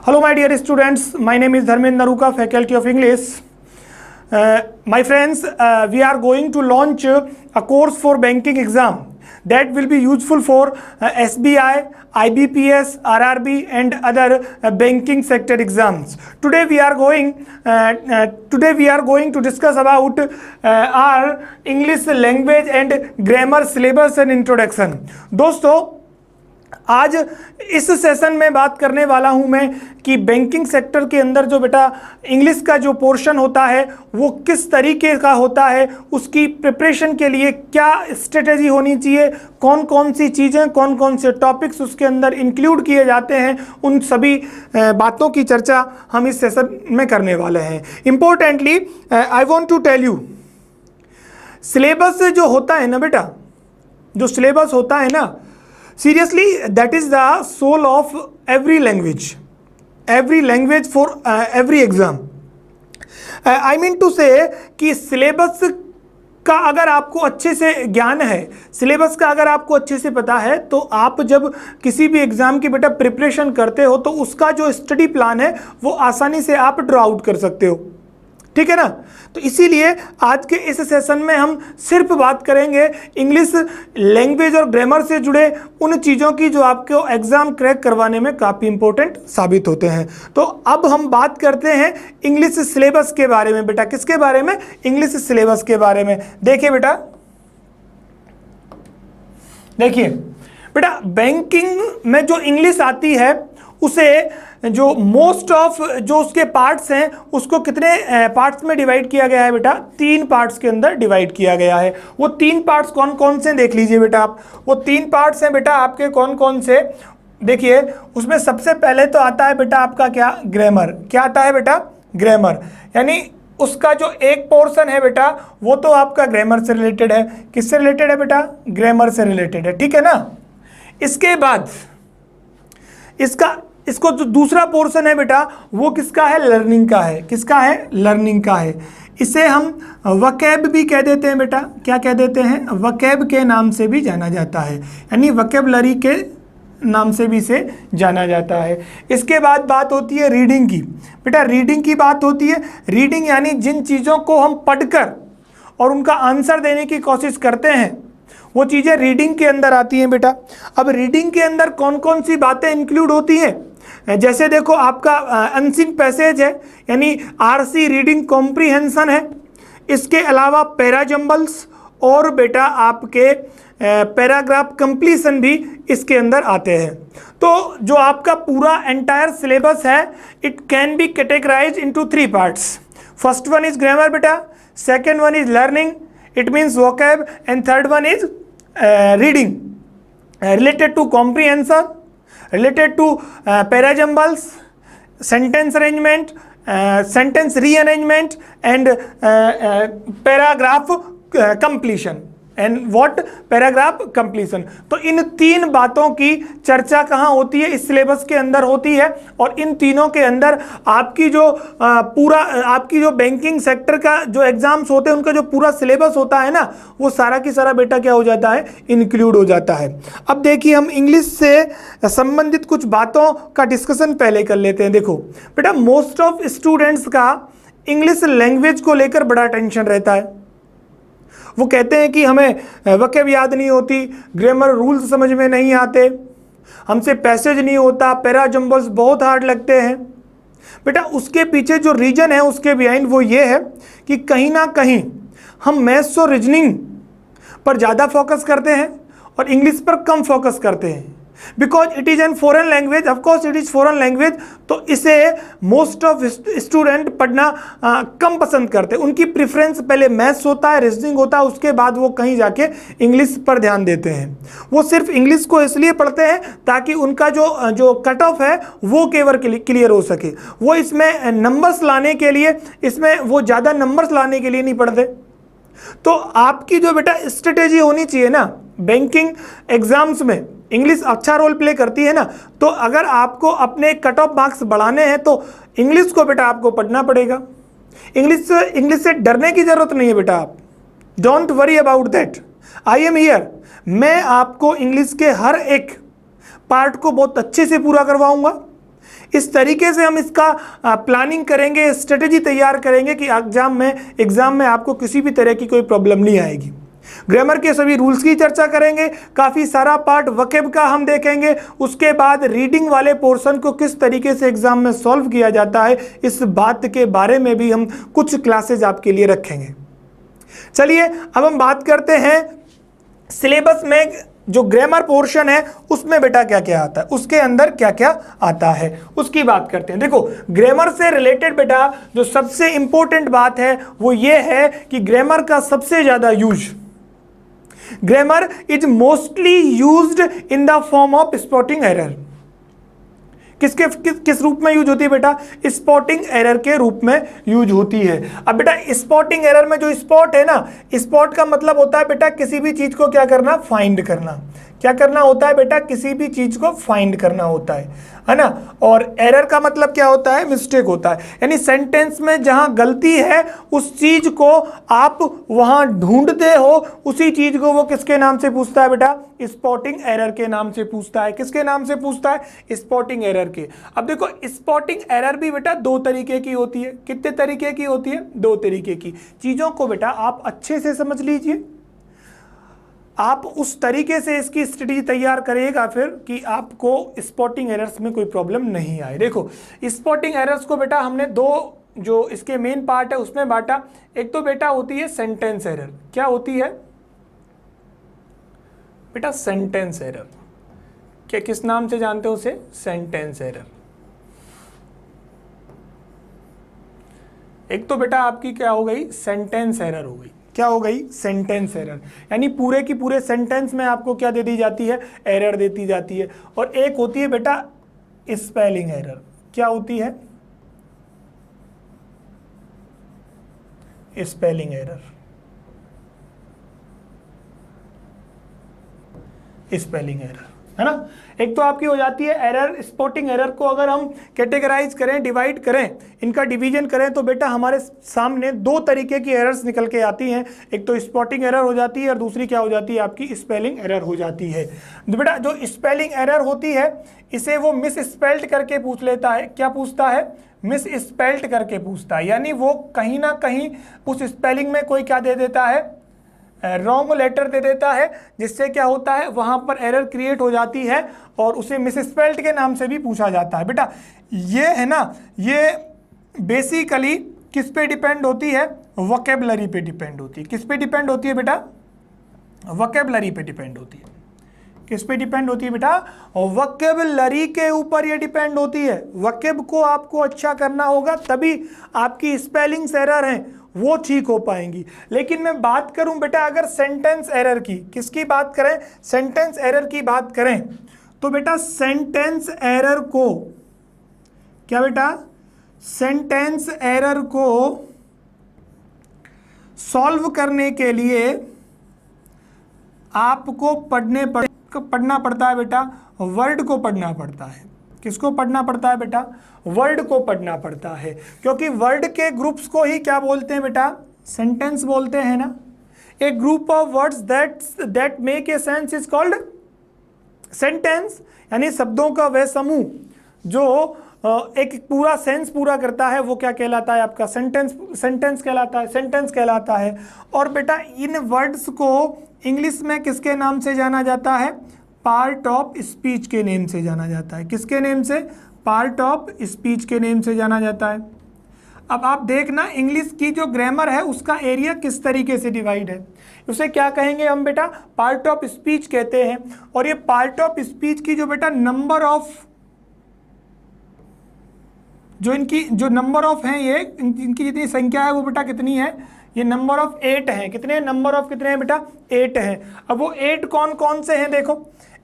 Hello my dear students, my name is Dharmendra Naruka, Faculty of English. My friends, we are going to launch a course for banking exam that will be useful for SBI, IBPS, RRB and other banking sector exams. Today we are going to discuss about our English language and grammar syllabus and introduction. दोस्तों, आज इस session में बात करने वाला हूं मैं कि बैंकिंग सेक्टर के अंदर जो बेटा इंग्लिश का जो पोर्शन होता है वो किस तरीके का होता है, उसकी प्रिपरेशन के लिए क्या स्ट्रेटेजी होनी चाहिए, कौन कौन सी चीज़ें, कौन कौन से टॉपिक्स उसके अंदर इंक्लूड किए जाते हैं, उन सभी बातों की चर्चा हम इस सेशन में करने वाले हैं. Importantly I want to tell you, syllabus जो होता है ना बेटा, जो सिलेबस होता है ना, seriously that is the soul of every language for every exam. I mean to say कि सिलेबस का अगर आपको अच्छे से ज्ञान है, सिलेबस का अगर आपको अच्छे से पता है, तो आप जब किसी भी एग्ज़ाम की बेटा प्रिपरेशन करते हो तो उसका जो स्टडी प्लान है वो आसानी से आप ड्रॉ आउट कर सकते हो. ठीक है ना. तो इसीलिए आज के इस सेशन में हम सिर्फ बात करेंगे इंग्लिश लैंग्वेज और ग्रामर से जुड़े उन चीज़ों की जो आपको एग्ज़ाम क्रैक करवाने में काफ़ी इंपॉर्टेंट साबित होते हैं. तो अब हम बात करते हैं इंग्लिश सिलेबस के बारे में. बेटा किसके बारे में? इंग्लिश सिलेबस के बारे में. देखिए बेटा, देखिए बेटा, बैंकिंग में जो इंग्लिश आती है उसे जो मोस्ट ऑफ जो उसके पार्ट्स हैं उसको कितने पार्ट्स में डिवाइड किया गया है बेटा? 3 पार्ट्स के अंदर डिवाइड किया गया है. वो 3 पार्ट्स कौन कौन से देख लीजिए बेटा आप. वो 3 पार्ट्स हैं बेटा आपके कौन कौन से. देखिए उसमें सबसे पहले तो आता है बेटा आपका क्या? ग्रामर. क्या आता है बेटा? ग्रामर. यानी उसका जो एक पोर्शन है बेटा वो तो आपका ग्रामर से रिलेटेड है. किससे रिलेटेड है बेटा? ग्रामर से रिलेटेड है. ठीक है ना. इसके बाद इसको जो दूसरा पोर्शन है बेटा वो किसका है? लर्निंग का है. किसका है? लर्निंग का है. इसे हम वोकैब भी कह देते हैं बेटा. क्या कह देते हैं? वोकैब के नाम से भी जाना जाता है, यानी वोकैबुलरी के नाम से भी इसे जाना जाता है. इसके बाद बात होती है रीडिंग की. बेटा रीडिंग की बात होती है. रीडिंग यानी जिन चीज़ों को हम पढ़कर और उनका आंसर देने की कोशिश करते हैं वो चीज़ें रीडिंग के अंदर आती हैं बेटा. अब रीडिंग के अंदर कौन कौन सी बातें इंक्लूड होती हैं? जैसे देखो आपका अनसीन पैसेज है, यानी आरसी रीडिंग कॉम्प्रीहेंशन है. इसके अलावा पैराजम्बल्स और बेटा आपके पैराग्राफ कंप्लीशन भी इसके अंदर आते हैं. तो जो आपका पूरा एंटायर सिलेबस है it can be categorize into 3 parts. First one is grammar बेटा, second one is learning, it means vocab, and third one is reading related to comprehension, related to parajumbles, sentence arrangement, sentence rearrangement and paragraph completion and what? Paragraph completion. तो इन 3 बातों की चर्चा कहाँ होती है? इस syllabus के अंदर होती है. और इन तीनों के अंदर आपकी जो आपकी जो बैंकिंग सेक्टर का जो एग्जाम्स होते हैं उनका जो पूरा सिलेबस होता है ना वो सारा की सारा बेटा क्या हो जाता है? इंक्लूड हो जाता है. अब देखिए हम इंग्लिश से संबंधित कुछ बातों का डिस्कशन पहले कर लेते हैं. देखो बेटा, मोस्ट ऑफ स्टूडेंट्स का इंग्लिश लैंग्वेज को लेकर बड़ा टेंशन रहता है. वो कहते हैं कि हमें वोकैब याद नहीं होती, ग्रामर रूल्स समझ में नहीं आते, हमसे पैसेज नहीं होता, पैराजम्बल्स बहुत हार्ड लगते हैं. बेटा उसके पीछे जो रीजन है उसके बिहाइंड वो ये है कि कहीं ना कहीं हम मैथ्स और रीजनिंग पर ज़्यादा फोकस करते हैं और इंग्लिश पर कम फोकस करते हैं. Because it is an foreign language, of course it is foreign language, तो इसे मोस्ट ऑफ स्टूडेंट पढ़ना कम पसंद करते हैं. उनकी प्रेफरेंस पहले मैथ्स होता है, रीजनिंग होता है, उसके बाद वो कहीं जाके इंग्लिश पर ध्यान देते हैं. वो सिर्फ इंग्लिश को इसलिए पढ़ते हैं ताकि उनका जो कट ऑफ है वो केवल क्लियर हो सके. वो इसमें नंबर्स लाने के लिए, इसमें वो ज़्यादा नंबर्स लाने के लिए नहीं पढ़ते. तो आपकी जो बेटा स्ट्रेटेजी होनी चाहिए ना बैंकिंग एग्जाम्स में, इंग्लिश अच्छा रोल प्ले करती है ना, तो अगर आपको अपने कट ऑफ मार्क्स बढ़ाने हैं तो इंग्लिश को बेटा आपको पढ़ना पड़ेगा. इंग्लिश से डरने की ज़रूरत नहीं है बेटा. आप don't worry about that, I am here. मैं आपको इंग्लिश के हर एक पार्ट को बहुत अच्छे से पूरा करवाऊंगा. इस तरीके से हम इसका प्लानिंग करेंगे, स्ट्रेटेजी तैयार करेंगे कि एग्जाम में आपको किसी भी तरह की कोई प्रॉब्लम नहीं आएगी। ग्रामर के सभी रूल्स की चर्चा करेंगे, काफ़ी सारा पार्ट वोकैब का हम देखेंगे, उसके बाद रीडिंग वाले पोर्शन को किस तरीके से एग्जाम में सॉल्व किया जाता है, इस बात के बारे में भी हम कुछ क्लासेज आपके लिए रखेंगे। चलिए अब हम बात करते हैं सिलेबस में जो ग्रामर पोर्शन है उसमें बेटा क्या क्या आता है, उसके अंदर क्या क्या आता है उसकी बात करते हैं। देखो ग्रामर से रिलेटेड बेटा जो सबसे इंपॉर्टेंट बात है वो ये है कि ग्रामर का सबसे ज्यादा use, grammar is mostly used in the form of spotting error. किस रूप में यूज होती है बेटा, स्पॉटिंग एरर के रूप में यूज होती है। अब बेटा स्पॉटिंग एरर में जो स्पॉट है ना, स्पॉट का मतलब होता है बेटा किसी भी चीज को क्या करना, फाइंड करना। क्या करना होता है बेटा, किसी भी चीज को फाइंड करना होता है ना। और एरर का मतलब क्या होता है, मिस्टेक होता है, यानी सेंटेंस में जहां गलती है उस चीज को आप वहां ढूंढते हो, उसी चीज को वो किसके नाम से पूछता है बेटा, स्पॉटिंग एरर के नाम से पूछता है। किसके नाम से पूछता है, स्पॉटिंग एरर के। अब देखो स्पॉटिंग एरर भी बेटा दो तरीके की होती है। कितने तरीके की होती है, दो तरीके की। चीजों को बेटा आप अच्छे से समझ लीजिए, आप उस तरीके से इसकी स्ट्रेटजी तैयार करिएगा फिर कि आपको स्पॉटिंग एरर्स में कोई प्रॉब्लम नहीं आए। देखो स्पॉटिंग एरर्स को बेटा हमने दो जो इसके मेन पार्ट है उसमें बांटा। एक तो बेटा होती है सेंटेंस एरर। क्या होती है बेटा, सेंटेंस एरर। क्या किस नाम से जानते हो उसे, सेंटेंस एरर। एक तो बेटा आपकी क्या हो गई, सेंटेंस एरर हो गई। क्या हो गई, सेंटेंस एरर, यानी पूरे की पूरे सेंटेंस में आपको क्या दे दी जाती है, एरर देती जाती है। और एक होती है बेटा स्पेलिंग एरर। क्या होती है, स्पेलिंग एरर। स्पेलिंग एरर है ना। एक तो आपकी हो जाती है एरर, स्पॉटिंग एरर को अगर हम कैटेगराइज करें, डिवाइड करें, इनका डिवीजन करें तो बेटा हमारे सामने दो तरीके की एरर्स निकल के आती हैं। एक तो स्पॉटिंग एरर हो जाती है और दूसरी क्या हो जाती है, आपकी स्पेलिंग एरर हो जाती है। तो बेटा जो स्पेलिंग एरर होती है इसे वो मिस स्पेल्ड करके पूछ लेता है। क्या पूछता है, मिस स्पेल्ड करके पूछता है, यानी वो कहीं ना कहीं उस स्पेलिंग में कोई क्या दे देता है, रॉन्ग लेटर दे देता है, जिससे क्या होता है वहां पर एरर क्रिएट हो जाती है और उसे मिसस्पेल्ड के नाम से भी पूछा जाता है। बेटा ये है ना, ये बेसिकली किस पे डिपेंड होती है, वोकैबुलरी पे डिपेंड होती है। किस पे डिपेंड होती है बेटा, वोकैबुलरी पे डिपेंड होती है। किस पे डिपेंड होती है बेटा, वोकैबुलरी के ऊपर ये डिपेंड होती है। वोकैब को आपको अच्छा करना होगा तभी आपकी स्पेलिंग्स एरर हैं वो ठीक हो पाएंगी। लेकिन मैं बात करूं बेटा अगर सेंटेंस एरर की, किसकी बात करें, सेंटेंस एरर की बात करें तो बेटा सेंटेंस एरर को, क्या बेटा, सेंटेंस एरर को सॉल्व करने के लिए आपको पढ़ना पड़ता है बेटा, वर्ड को पढ़ना पड़ता है। किसको पढ़ना पड़ता है बेटा, वर्ड को पढ़ना पड़ता है, क्योंकि वर्ड के ग्रुप्स को ही क्या बोलते हैं बेटा, सेंटेंस बोलते हैं ना। A group of words that make a sense is called sentence, यानी शब्दों का वह समूह जो एक पूरा सेंस पूरा करता है वो क्या कहलाता है, आपका सेंटेंस कहलाता है, सेंटेंस कहलाता है। और बेटा इन वर्ड्स को इंग्लिश में किसके नाम से जाना जाता है, पार्ट ऑफ स्पीच के नेम से जाना जाता है। किसके नेम से, पार्ट ऑफ स्पीच के नेम से जाना जाता है। अब आप देखना इंग्लिश की जो ग्रामर है उसका एरिया किस तरीके से डिवाइड है, उसे क्या कहेंगे हम बेटा, पार्ट ऑफ स्पीच कहते हैं। और ये पार्ट ऑफ स्पीच की जो बेटा नंबर ऑफ, जो इनकी जो नंबर ऑफ हैं, ये इनकी जितनी संख्या है वो बेटा कितनी है, ये नंबर ऑफ 8 हैं। कितने, नंबर ऑफ कितने हैं बेटा, 8 हैं। अब वो 8 कौन कौन से हैं, देखो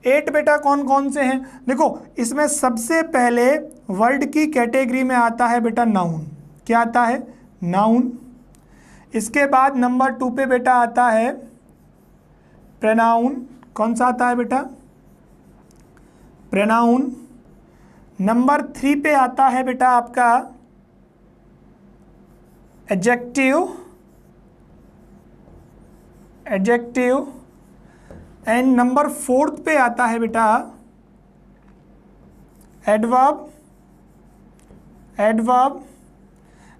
8 बेटा कौन कौन से हैं, देखो इसमें सबसे पहले वर्ड की कैटेगरी में आता है बेटा नाउन। क्या आता है, नाउन। इसके बाद नंबर 2 पे बेटा आता है प्रोनाउन। कौन सा आता है बेटा, प्रोनाउन। नंबर 3 पे आता है बेटा आपका एडजेक्टिव, एडजेक्टिव। एंड नंबर 4 पे आता है बेटा एडवर्ब, एडवर्ब।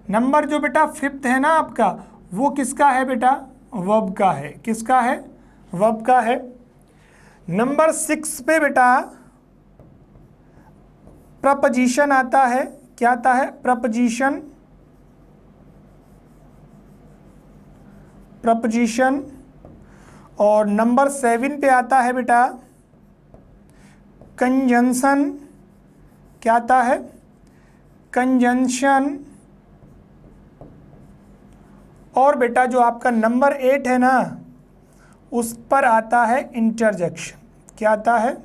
नंबर जो बेटा 5th है ना आपका, वो किसका है बेटा? वर्ब का है। किसका है? वर्ब का है। नंबर 6 पे बेटा प्रपोजिशन आता है। क्या आता है? प्रपोजिशन। प्रपोजिशन। और नंबर 7 पे आता है बेटा कंजंक्शन। क्या आता है? कंजंक्शन। और बेटा जो आपका नंबर 8 है ना, उस पर आता है इंटरजेक्शन। क्या आता है?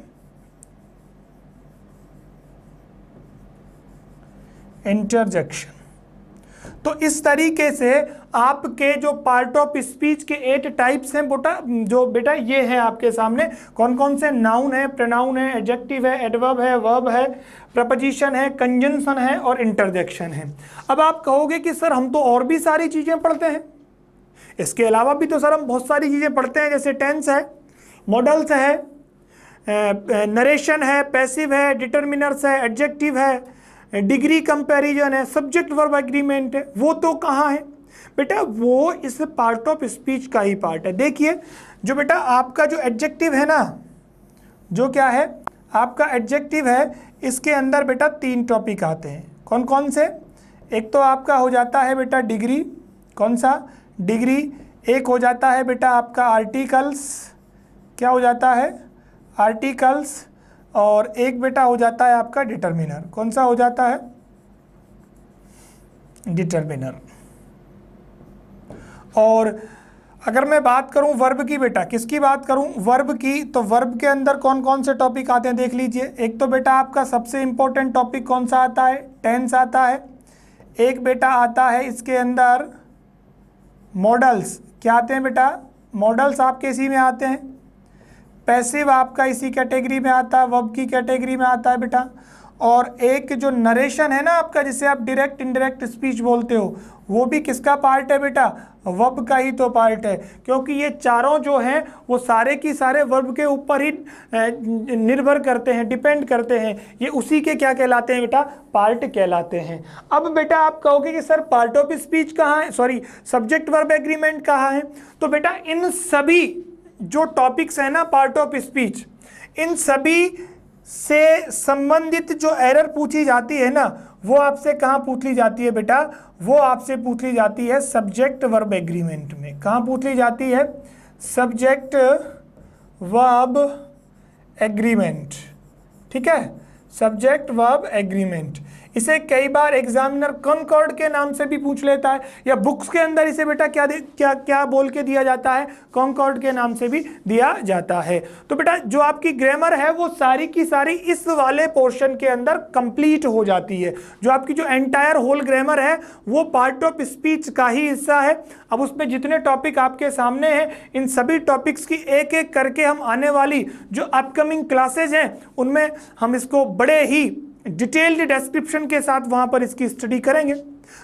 इंटरजेक्शन। तो इस तरीके से आपके जो पार्ट ऑफ स्पीच के 8 टाइप्स हैं बेटा, जो बेटा ये है आपके सामने। कौन कौन से? नाउन है, प्रोनाउन है, एडजेक्टिव है, एडवर्ब है, वर्ब है, प्रपोजिशन है, कंजंक्शन है और इंटरजेक्शन है। अब आप कहोगे कि सर हम तो और भी सारी चीज़ें पढ़ते हैं, इसके अलावा भी तो सर हम बहुत सारी चीज़ें पढ़ते हैं, जैसे टेंस है, मॉडल्स है, नरेशन है, पैसिव है, डिटर्मिनर्स है, एडजेक्टिव है, डिग्री कंपैरिजन है, सब्जेक्ट वर्ब एग्रीमेंट है। वो तो कहाँ है बेटा? वो इस पार्ट ऑफ स्पीच का ही पार्ट है। देखिए जो बेटा आपका जो एडजेक्टिव है ना, जो क्या है आपका एडजेक्टिव है, इसके अंदर बेटा 3 टॉपिक आते हैं। कौन कौन से? एक तो आपका हो जाता है बेटा डिग्री। कौन सा? डिग्री। एक हो जाता है बेटा आपका आर्टिकल्स। क्या हो जाता है? आर्टिकल्स। और एक बेटा हो जाता है आपका डिटर्मिनर। कौन सा हो जाता है? डिटर्मिनर। और अगर मैं बात करूं वर्ब की बेटा, किसकी बात करूं? वर्ब की। तो वर्ब के अंदर कौन कौन से टॉपिक आते हैं देख लीजिए। एक तो बेटा आपका सबसे इंपॉर्टेंट टॉपिक कौन सा आता है? टेंस आता है। एक बेटा आता है इसके अंदर मॉडल्स। क्या आते हैं बेटा? मॉडल्स आपके इसी में आते हैं। पैसिव आपका इसी कैटेगरी में आता है, वर्ब की कैटेगरी में आता है बेटा। और एक जो नरेशन है ना आपका, जिसे आप डायरेक्ट इनडायरेक्ट स्पीच बोलते हो, वो भी किसका पार्ट है बेटा? वर्ब का ही तो पार्ट है, क्योंकि ये चारों जो हैं वो सारे की सारे वर्ब के ऊपर ही निर्भर करते हैं, डिपेंड करते हैं। ये उसी के क्या कहलाते हैं बेटा? पार्ट कहलाते हैं। अब बेटा आप कहोगे कि सर पार्ट ऑफ स्पीच कहाँ है, सॉरी सब्जेक्ट वर्ब एग्रीमेंट कहाँ है? तो बेटा इन सभी जो टॉपिक्स है ना पार्ट ऑफ स्पीच, इन सभी से संबंधित जो एरर पूछी जाती है ना, वो आपसे कहाँ पूछ ली जाती है बेटा? वो आपसे पूछ ली जाती है सब्जेक्ट वर्ब एग्रीमेंट में। कहाँ पूछ ली जाती है? Subject verb agreement. ठीक है, सब्जेक्ट वर्ब एग्रीमेंट। इसे कई बार एग्जामिनर कॉन्कॉर्ड के नाम से भी पूछ लेता है, या बुक्स के अंदर इसे बेटा क्या बोल के दिया जाता है? कॉन्कॉर्ड के नाम से भी दिया जाता है। तो बेटा जो आपकी ग्रामर है वो सारी की सारी इस वाले पोर्शन के अंदर कंप्लीट हो जाती है। जो आपकी जो एंटायर होल ग्रामर है वो पार्ट ऑफ स्पीच का ही हिस्सा है। अब उसमें जितने टॉपिक आपके सामने हैं, इन सभी टॉपिक्स की एक एक करके हम आने वाली जो अपकमिंग क्लासेज हैं उनमें हम इसको बड़े ही डिटेल्ड डिस्क्रिप्शन के साथ वहां पर इसकी स्टडी करेंगे।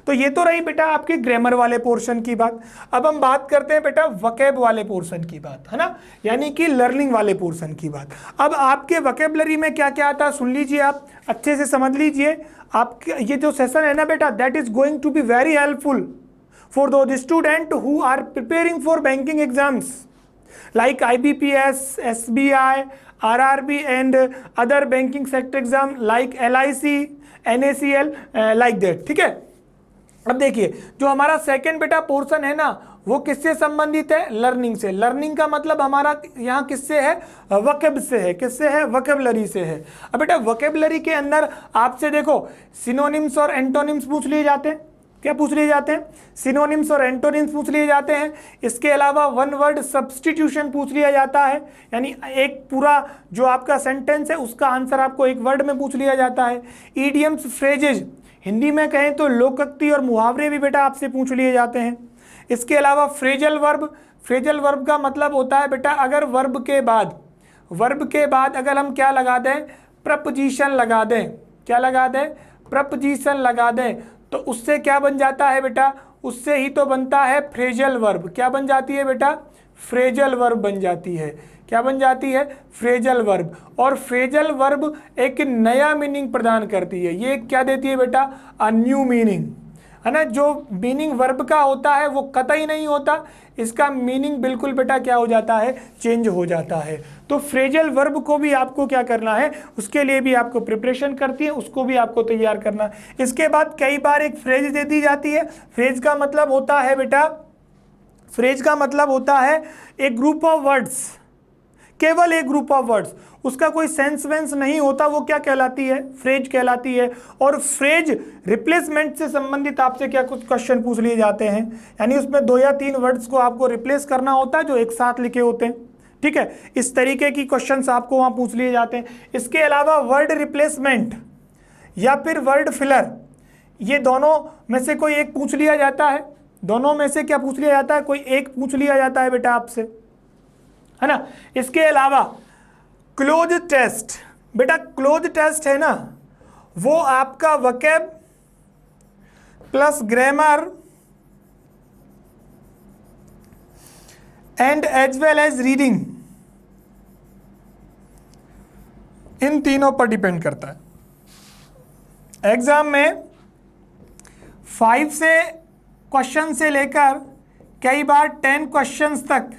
तो ये तो रही बेटा आपके ग्रामर वाले पोर्शन की बात। अब हम बात करते हैं बेटा वोकैब वाले पोर्शन की बात, है ना, यानी कि लर्निंग वाले पोर्शन की बात। अब आपके वोकैबुलरी में क्या क्या आता है सुन लीजिए, आप अच्छे से समझ लीजिए। आपके ये जो सेशन है ना बेटा, that is going to be very helpful for the student who are preparing for banking exams like IBPS, SBI, RRB and other banking sector exam like LIC, NACL, like that। ठीक है, अब देखिए जो हमारा second बेटा portion है ना, वो किससे संबंधित है? लर्निंग से। लर्निंग का मतलब हमारा यहाँ किससे है? वोकैब से है। किससे है? वोकैबुलरी से है। अब बेटा वोकैबुलरी के अंदर आपसे देखो सिनोनिम्स और एंटोनिम्स पूछ लिए जाते हैं। क्या पूछ लिए जाते हैं? सिनोनिम्स और एंटोनिम्स पूछ लिए जाते हैं। इसके अलावा वन वर्ड सब्स्टिट्यूशन पूछ लिया जाता है, यानी एक पूरा जो आपका सेंटेंस है उसका आंसर आपको एक वर्ड में पूछ लिया जाता है। ईडियम्स, फ्रेजेज, हिंदी में कहें तो लोकोक्ति और मुहावरे भी बेटा आपसे पूछ लिए जाते हैं। इसके अलावा फ्रेजल वर्ब, फ्रेजल वर्ब का मतलब होता है बेटा अगर वर्ब के बाद अगर हम क्या लगा दें? प्रपोजिशन लगा दें। क्या लगा दें? प्रपोजिशन लगा दें, तो उससे क्या बन जाता है बेटा? उससे ही तो बनता है फ्रेजल वर्ब। क्या बन जाती है बेटा? फ्रेजल वर्ब बन जाती है। क्या बन जाती है? Phrasal verb. और फ्रेजल वर्ब एक नया मीनिंग प्रदान करती है। ये क्या देती है बेटा? अ न्यू मीनिंग, है ना। जो मीनिंग वर्ब का होता है वो कतई नहीं होता, इसका मीनिंग बिल्कुल बेटा क्या हो जाता है? चेंज हो जाता है। तो फ्रेजल वर्ब को भी आपको क्या करना है? उसके लिए भी आपको प्रिपरेशन करती है, उसको भी आपको तैयार करना है। इसके बाद कई बार एक फ्रेज दे दी जाती है। फ्रेज का मतलब होता है बेटा, फ्रेज का मतलब होता है एक ग्रुप ऑफ वर्ड्स, केवल एक ग्रुप ऑफ वर्ड्स, उसका कोई सेंस वेंस नहीं होता, वो क्या कहलाती है? फ्रेज कहलाती है। और फ्रेज रिप्लेसमेंट से संबंधित आपसे क्या कुछ क्वेश्चन पूछ लिए जाते हैं, यानी उसमें 2 या 3 वर्ड्स को आपको रिप्लेस करना होता है जो एक साथ लिखे होते हैं, ठीक है। इस तरीके की क्वेश्चंस आपको वहां पूछ लिए जाते हैं। इसके अलावा वर्ड रिप्लेसमेंट या फिर वर्ड फिलर, ये दोनों में से कोई एक पूछ लिया जाता है। दोनों में से क्या पूछ लिया जाता है? कोई एक पूछ लिया जाता है बेटा आपसे, है ना। इसके अलावा क्लोज टेस्ट, बेटा क्लोज टेस्ट है ना, वो आपका vocab plus grammar and as well as reading, इन तीनों पर डिपेंड करता है। एग्जाम में 5 से क्वेश्चन से लेकर कई बार 10 क्वेश्चंस तक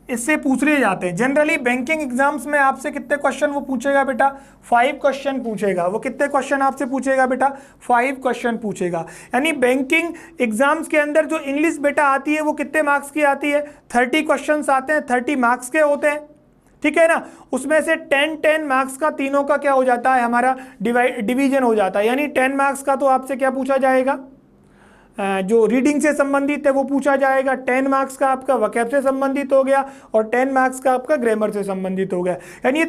इससे पूछ लिए जाते हैं। जनरली बैंकिंग एग्जाम्स में आपसे कितने क्वेश्चन वो पूछेगा बेटा? 5 क्वेश्चन पूछेगा। वो कितने क्वेश्चन आपसे पूछेगा बेटा? 5 क्वेश्चन पूछेगा। यानी बैंकिंग एग्जाम्स के अंदर जो इंग्लिश बेटा आती है वो कितने मार्क्स की आती है? 30 क्वेश्चन आते हैं, 30 मार्क्स के होते हैं, ठीक है ना। उसमें से 10 मार्क्स का तीनों का क्या हो जाता है? हमारा डिवीजन हो जाता है। यानी 10 मार्क्स का तो आपसे क्या पूछा जाएगा? जो रीडिंग से संबंधित है वो पूछा जाएगा। 10 मार्क्स का आपका वोकैब से संबंधित हो गया और 10 मार्क्स का आपका ग्रामर से संबंधित हो गया। यानी ये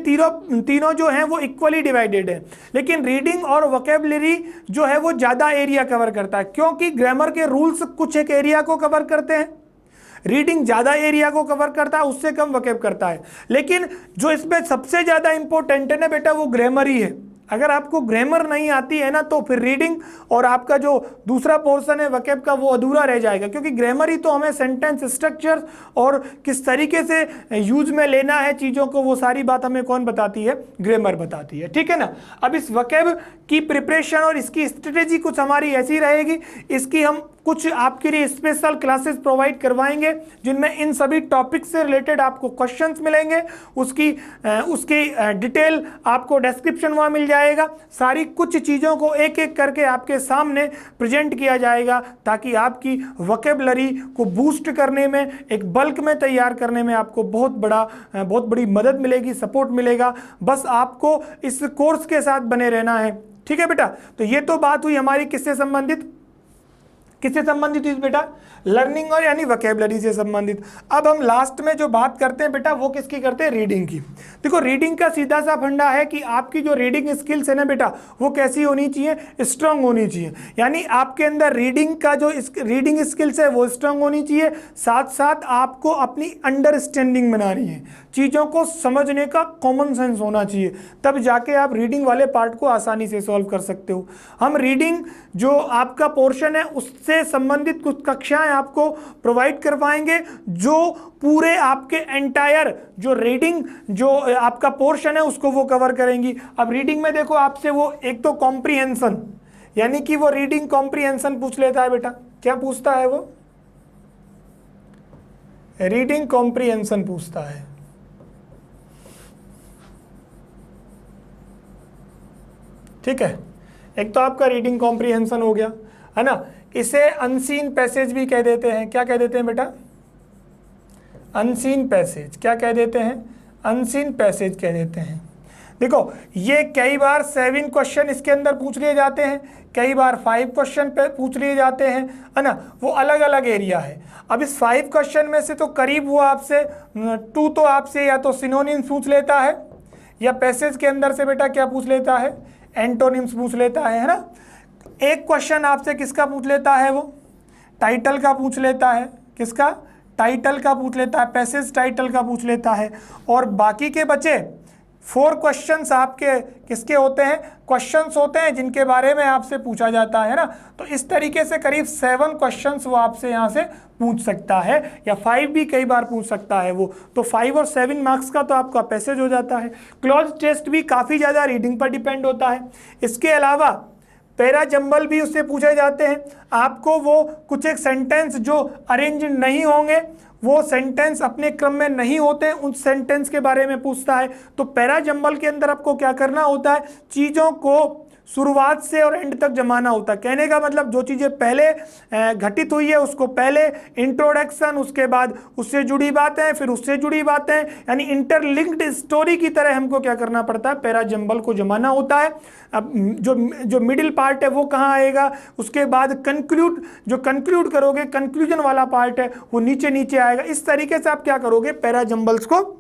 तीनों जो हैं वो इक्वली डिवाइडेड है। लेकिन रीडिंग और वोकैबुलरी जो है वो ज़्यादा एरिया कवर करता है, क्योंकि ग्रामर के रूल्स कुछ एक एरिया को कवर करते हैं, रीडिंग ज़्यादा एरिया को कवर करता है, उससे कम वोकैब करता है। लेकिन जो इसमें सबसे ज़्यादा इंपॉर्टेंट है ना बेटा, वो ग्रामर ही है। अगर आपको ग्रामर नहीं आती है ना तो फिर रीडिंग और आपका जो दूसरा पोर्शन है वोकैब का वो अधूरा रह जाएगा, क्योंकि ग्रामर ही तो हमें सेंटेंस स्ट्रक्चर और किस तरीके से यूज में लेना है चीज़ों को, वो सारी बात हमें कौन बताती है? ग्रामर बताती है, ठीक है ना। अब इस वोकैब की प्रिपरेशन और इसकी स्ट्रेटेजी कुछ हमारी ऐसी रहेगी, इसकी हम कुछ आपके लिए स्पेशल क्लासेस प्रोवाइड करवाएंगे जिनमें इन सभी टॉपिक से रिलेटेड आपको क्वेश्चंस मिलेंगे, उसकी डिटेल आपको डिस्क्रिप्शन वहाँ मिल जाएगा। सारी कुछ चीज़ों को एक एक करके आपके सामने प्रेजेंट किया जाएगा, ताकि आपकी वोकैबुलरी को बूस्ट करने में, एक बल्क में तैयार करने में आपको बहुत बड़ी मदद मिलेगी, सपोर्ट मिलेगा। बस आपको इस कोर्स के साथ बने रहना है, ठीक है बेटा। तो ये तो बात हुई हमारी किससे संबंधित हुई बेटा? लर्निंग और यानी वोकैबुलरी से संबंधित। अब हम लास्ट में जो बात करते हैं बेटा वो किसकी करते हैं? रीडिंग की। देखो रीडिंग का सीधा सा फंडा है कि आपकी जो रीडिंग स्किल्स है ना बेटा वो कैसी होनी चाहिए? स्ट्रांग होनी चाहिए। यानी आपके अंदर रीडिंग का जो रीडिंग स्किल्स है वो स्ट्रांग होनी चाहिए। साथ साथ आपको अपनी अंडरस्टैंडिंग बनानी है, चीज़ों को समझने का कॉमन सेंस होना चाहिए, तब जाके आप रीडिंग वाले पार्ट को आसानी से सॉल्व कर सकते हो। हम रीडिंग जो आपका पोर्शन है उससे संबंधित कुछ कक्षाएं आपको प्रोवाइड करवाएंगे जो पूरे आपके एंटायर जो रीडिंग जो आपका पोर्शन है उसको वो कवर करेंगी। अब रीडिंग में देखो आपसे वो एक तो कॉम्प्रिहेंशन, यानी कि वो रीडिंग कॉम्प्रिहेंशन पूछ लेता है बेटा। क्या पूछता है वो? रीडिंग कॉम्प्रिहेंशन पूछता है। ठीक है, एक तो आपका रीडिंग कॉम्प्रिहेंशन हो गया, है ना। इसे अनसीन पैसेज भी कह देते हैं। क्या कह देते हैं बेटा? Unseen passage. क्या कह देते हैं? अनसीन पैसेज कह देते हैं। देखो ये कई बार 7 क्वेश्चन इसके अंदर पूछ लिए जाते हैं, कई बार 5 क्वेश्चन पे पूछ लिए जाते हैं, है ना। वो अलग अलग एरिया है। अब इस 5 क्वेश्चन में से तो करीब वो आपसे 2 तो आपसे या तो सिनोनिम्स पूछ लेता है, या पैसेज के अंदर से बेटा क्या पूछ लेता है? एंटोनिम्स पूछ लेता है ना। एक क्वेश्चन आपसे किसका पूछ लेता है? वो टाइटल का पूछ लेता है। किसका? टाइटल का पूछ लेता है, पैसेज टाइटल का पूछ लेता है। और बाकी के बचे 4 क्वेश्चंस आपके किसके होते हैं, क्वेश्चंस होते हैं जिनके बारे में आपसे पूछा जाता है ना। तो इस तरीके से करीब 7 क्वेश्चंस वो आपसे यहाँ से पूछ सकता है, या 5 भी कई बार पूछ सकता है वो। तो 5 और 7 मार्क्स का तो आपका पैसेज हो जाता है। क्लोज टेस्ट भी काफ़ी ज़्यादा रीडिंग पर डिपेंड होता है। इसके अलावा पैरा जंबल भी उससे पूछे जाते हैं। आपको वो कुछ एक सेंटेंस जो अरेंज नहीं होंगे, वो सेंटेंस अपने क्रम में नहीं होते, उन सेंटेंस के बारे में पूछता है। तो पैरा जंबल के अंदर आपको क्या करना होता है, चीज़ों को शुरुआत से और एंड तक जमाना होता है। कहने का मतलब जो चीज़ें पहले घटित हुई है उसको पहले इंट्रोडक्शन, उसके बाद उससे जुड़ी बातें, फिर उससे जुड़ी बातें, यानी इंटरलिंक्ड स्टोरी की तरह हमको क्या करना पड़ता है, पैरा जंबल को जमाना होता है। अब जो मिडिल पार्ट है वो कहाँ आएगा, उसके बाद कंक्लूड करोगे, कंक्लूजन वाला पार्ट है वो नीचे नीचे आएगा। इस तरीके से आप क्या करोगे, पैरा जंबल्स को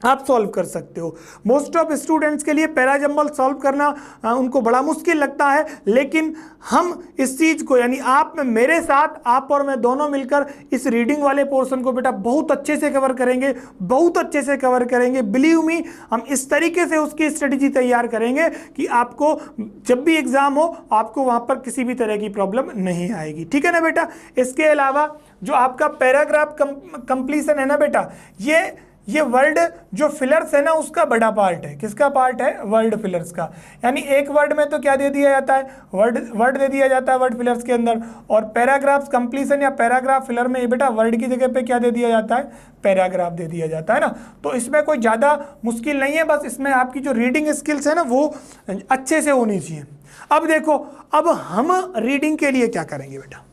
आप सॉल्व कर सकते हो। मोस्ट ऑफ स्टूडेंट्स के लिए पैरा जंबल सॉल्व करना उनको बड़ा मुश्किल लगता है, लेकिन हम इस चीज़ को, यानी आप मेरे साथ, आप और मैं दोनों मिलकर इस रीडिंग वाले पोर्शन को बेटा बहुत अच्छे से कवर करेंगे, बहुत अच्छे से कवर करेंगे। बिलीव मी, हम इस तरीके से उसकी स्ट्रेटजी तैयार करेंगे कि आपको जब भी एग्जाम हो आपको वहाँ पर किसी भी तरह की प्रॉब्लम नहीं आएगी। ठीक है ना बेटा। इसके अलावा जो आपका पैराग्राफ कंप्लीशन है ना बेटा, ये वर्ड जो फिलर्स है ना उसका बड़ा पार्ट है। किसका पार्ट है, वर्ड फिलर्स का। यानी एक वर्ड में तो क्या दे दिया जाता है, वर्ड दे दिया जाता है वर्ड फिलर्स के अंदर, और पैराग्राफ कंप्लीशन या पैराग्राफ फिलर में ये बेटा वर्ड की जगह पे क्या दे दिया जाता है, पैराग्राफ दे दिया जाता है ना। तो इसमें कोई ज़्यादा मुश्किल नहीं है, बस इसमें आपकी जो रीडिंग स्किल्स है ना वो अच्छे से होनी चाहिए। अब देखो, अब हम रीडिंग के लिए क्या करेंगे बेटा।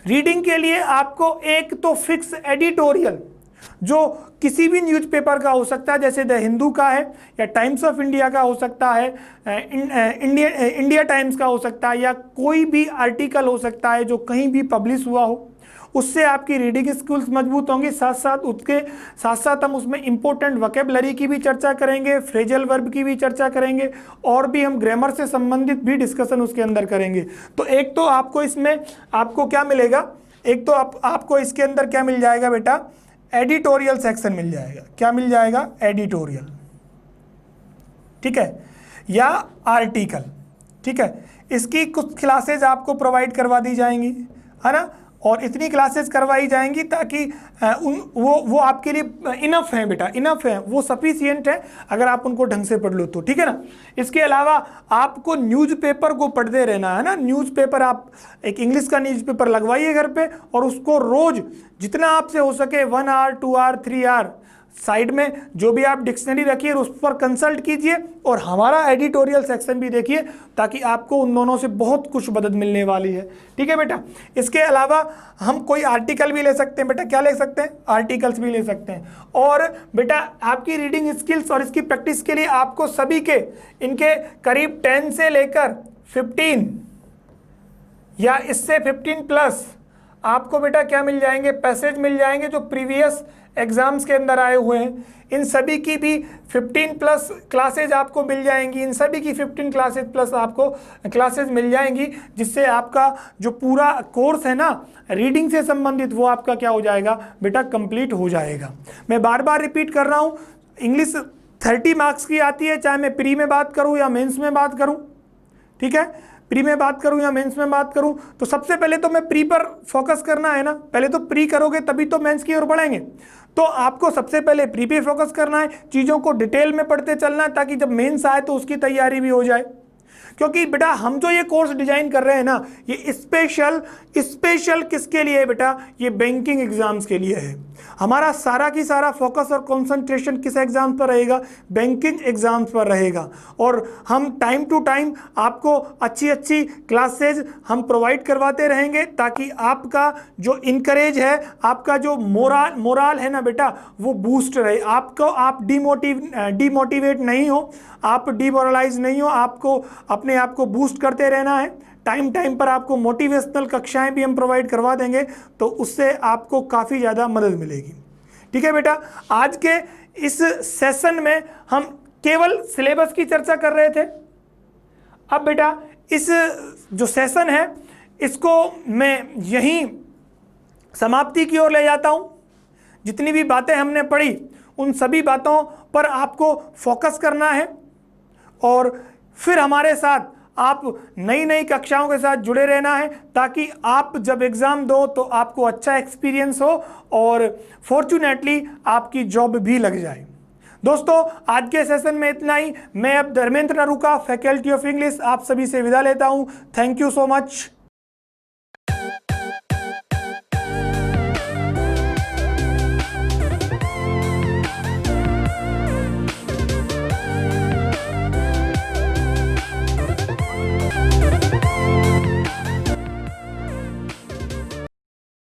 रीडिंग के लिए आपको एक तो फिक्स एडिटोरियल जो किसी भी न्यूज़पेपर का हो सकता है, जैसे द हिंदू का है, या टाइम्स ऑफ इंडिया का हो सकता है, इंडिया टाइम्स का हो सकता है, या कोई भी आर्टिकल हो सकता है जो कहीं भी पब्लिश हुआ हो, उससे आपकी रीडिंग स्किल्स मजबूत होंगी। साथ साथ हम उसमें इंपॉर्टेंट वोकैबुलरी की भी चर्चा करेंगे, फ्रेजल वर्ब की भी चर्चा करेंगे, और भी हम ग्रामर से संबंधित भी डिस्कशन उसके अंदर करेंगे। तो एक तो आपको इसमें आपको क्या मिलेगा, एक तो आपको इसके अंदर क्या मिल जाएगा बेटा, एडिटोरियल सेक्शन मिल जाएगा। क्या मिल जाएगा, एडिटोरियल, ठीक है, या आर्टिकल। ठीक है, इसकी कुछ क्लासेज आपको प्रोवाइड करवा दी जाएंगी, है ना, और इतनी क्लासेस करवाई जाएंगी ताकि वो आपके लिए इनफ है बेटा, इनफ है, वो सफिशियंट है अगर आप उनको ढंग से पढ़ लो तो। ठीक है ना। इसके अलावा आपको न्यूज़पेपर को पढ़ते रहना है ना। न्यूज़पेपर, आप एक इंग्लिश का न्यूज़पेपर लगवाइए घर पे, और उसको रोज जितना आपसे हो सके 1 आवर 2 आवर 3 आवर साइड में जो भी आप डिक्शनरी रखिए उस पर कंसल्ट कीजिए, और हमारा एडिटोरियल सेक्शन भी देखिए, ताकि आपको उन दोनों से बहुत कुछ मदद मिलने वाली है। ठीक है बेटा। इसके अलावा हम कोई आर्टिकल भी ले सकते हैं बेटा। क्या ले सकते हैं, आर्टिकल्स भी ले सकते हैं। और बेटा आपकी रीडिंग स्किल्स और इसकी प्रैक्टिस के लिए आपको सभी के इनके करीब 10 से लेकर 15 या इससे 15 प्लस आपको बेटा क्या मिल जाएंगे, पैसेज मिल जाएंगे जो प्रीवियस एग्जाम्स के अंदर आए हुए हैं। इन सभी की भी 15 प्लस क्लासेज आपको मिल जाएंगी, इन सभी की 15 क्लासेज प्लस आपको क्लासेज मिल जाएंगी, जिससे आपका जो पूरा कोर्स है ना रीडिंग से संबंधित, वो आपका क्या हो जाएगा बेटा, कंप्लीट हो जाएगा। मैं बार बार रिपीट कर रहा हूँ, इंग्लिश 30 मार्क्स की आती है, चाहे मैं प्री में बात करूँ या मेंस में बात करूँ। ठीक है, प्री में बात करूं या मेंस में बात करूं, तो सबसे पहले तो मैं प्री पर फोकस करना है ना। पहले तो प्री करोगे तभी तो मेंस की ओर बढ़ेंगे। तो आपको सबसे पहले प्री पे फोकस करना है, चीज़ों को डिटेल में पढ़ते चलना है, ताकि जब मेंस आए तो उसकी तैयारी भी हो जाए। क्योंकि बेटा हम जो ये कोर्स डिजाइन कर रहे हैं ना, ये स्पेशल किसके लिए है बेटा, ये बैंकिंग एग्जाम्स के लिए है। हमारा सारा की सारा फोकस और कंसंट्रेशन किस एग्जाम पर रहेगा, बैंकिंग एग्जाम्स पर रहेगा। और हम टाइम टू टाइम आपको अच्छी क्लासेज हम प्रोवाइड करवाते रहेंगे, ताकि आपका जो इनकरेज है, आपका जो मोराल है ना बेटा, वो बूस्ट रहे। आप डिमोटिवेट नहीं हो, आप डिमोरलाइज नहीं हो, आपको अपने आप को बूस्ट करते रहना है। टाइम पर आपको मोटिवेशनल कक्षाएं भी हम प्रोवाइड करवा देंगे, तो उससे आपको काफ़ी ज़्यादा मदद मिलेगी। ठीक है बेटा। आज के इस सेशन में हम केवल सिलेबस की चर्चा कर रहे थे। अब बेटा इस जो सेशन है इसको मैं यहीं समाप्ति की ओर ले जाता हूँ। जितनी भी बातें हमने पढ़ी उन सभी बातों पर आपको फोकस करना है और फिर हमारे साथ आप नई नई कक्षाओं के साथ जुड़े रहना है, ताकि आप जब एग्ज़ाम दो तो आपको अच्छा एक्सपीरियंस हो और फॉर्चुनेटली आपकी जॉब भी लग जाए। दोस्तों, आज के सेशन में इतना ही। मैं अब Dharmendra Naruka, faculty of English, आप सभी से विदा लेता हूं। Thank you so much.